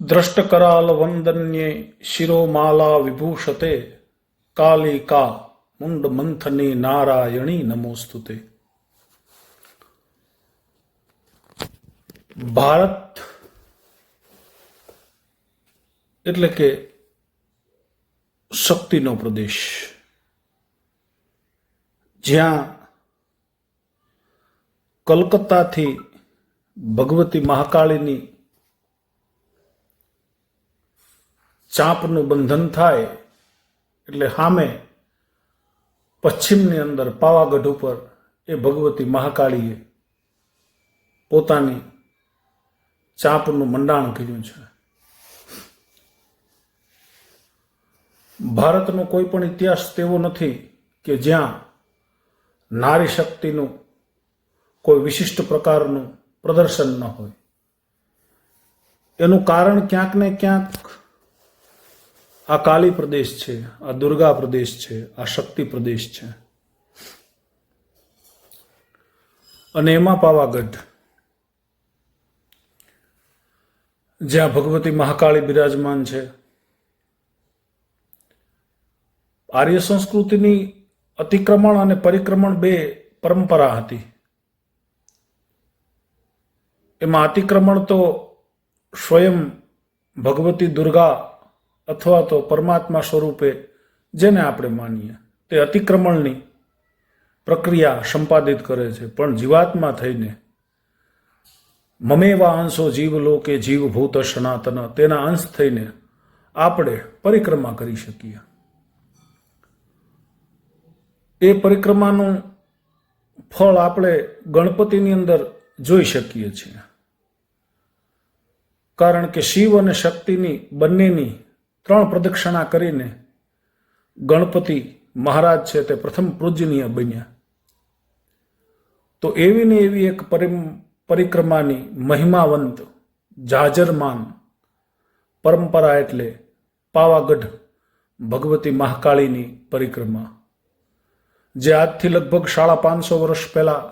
દ્રષ્ટકરાલ વંદન્યે શિરોમાલા વિભૂષતે કાલિકા મુંડ મંથની નારાયણી નમોસ્તુતે. ભારત એટલે કે શક્તિનો પ્રદેશ, જ્યાં કલકત્તાથી ભગવતી મહાકાળીની ચાંપનું બંધન થાય એટલે સામે પશ્ચિમની અંદર પાવાગઢ ઉપર એ ભગવતી મહાકાળીએ પોતાની ચાંપનું મંડાણ કર્યું છે. ભારતનો કોઈ પણ ઇતિહાસ તેવો નથી કે જ્યાં નારી શક્તિનું કોઈ વિશિષ્ટ પ્રકારનું પ્રદર્શન ન હોય. એનું કારણ ક્યાંક ને ક્યાંક આ કાલી પ્રદેશ છે, આ દુર્ગા પ્રદેશ છે, આ શક્તિ પ્રદેશ છે. અને એમાં પાવાગઢ, જ્યાં ભગવતી મહાકાળી બિરાજમાન છે. આર્ય સંસ્કૃતિની અતિક્રમણ અને પરિક્રમણ બે પરંપરા હતી. એમાં અતિક્રમણ તો સ્વયં ભગવતી દુર્ગા અથવા તો પરમાત્મા સ્વરૂપે જેને આપણે માનીએ તે અતિક્રમણની પ્રક્રિયા સંપાદિત કરે છે. પણ જીવાત્મા થઈને મમેવા અંશો જીવલોકે જીવભૂત સનાતન, તેના અંશ થઈને આપણે પરિક્રમા કરી શકીએ. એ પરિક્રમાનું ફળ આપણે ગણપતિની અંદર જોઈ શકીએ છીએ. કારણ કે શિવ અને શક્તિની બંનેની 3 પ્રદક્ષિણા કરીને ગણપતિ મહારાજ છે તે પ્રથમ પૂજનીય બન્યા. તો એવી ને એવી એક પરિક્રમાની મહિમાવંત જાજરમાન પરંપરા એટલે પાવાગઢ ભગવતી મહાકાળીની પરિક્રમા, જે આજથી લગભગ 550 વર્ષ પહેલા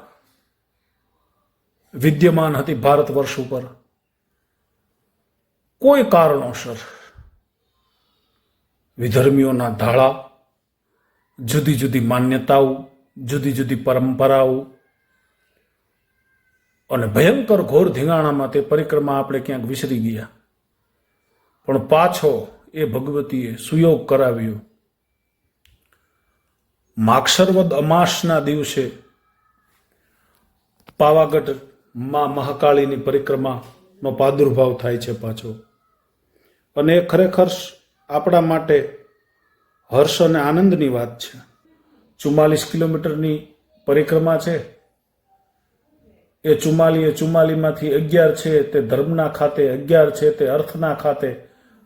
વિદ્યમાન હતી ભારત વર્ષ ઉપર. કોઈ કારણોસર વિધર્મીઓના ધાડા, જુદી જુદી માન્યતાઓ, જુદી જુદી પરંપરાઓ અને ભયંકર ઘોર ધીંગાણામાં તે પરિક્રમા આપણે ક્યાંક વિસરી ગયા. પણ પાછો એ ભગવતીએ સુયોગ કરાવ્યો. માક્ષરવદ અમાસના દિવસે પાવાગઢ માં મહાકાળીની પરિક્રમાનો પ્રાદુર્ભાવ થાય છે પાછો. અને એ ખરેખર આપણા માટે હર્ષ અને આનંદની વાત છે. 44 કિલોમીટરની પરિક્રમા છે. એ 44માંથી 11 છે તે ધર્મના ખાતે, 11 છે તે અર્થના ખાતે,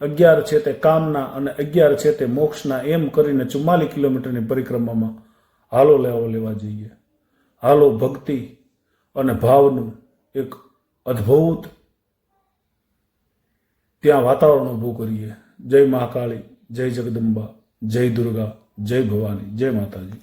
11 છે તે કામના અને 11 છે તે મોક્ષના. એમ કરીને 44 કિલોમીટરની પરિક્રમામાં હાલો લેવા જઈએ. હાલો ભક્તિ અને ભાવનું એક અદ્ભુત ત્યાં વાતાવરણ ઊભું કરીએ. જય મહાકાળી, જય જગદંબા, જય દુર્ગા, જય ભવાની, જય માતાજી.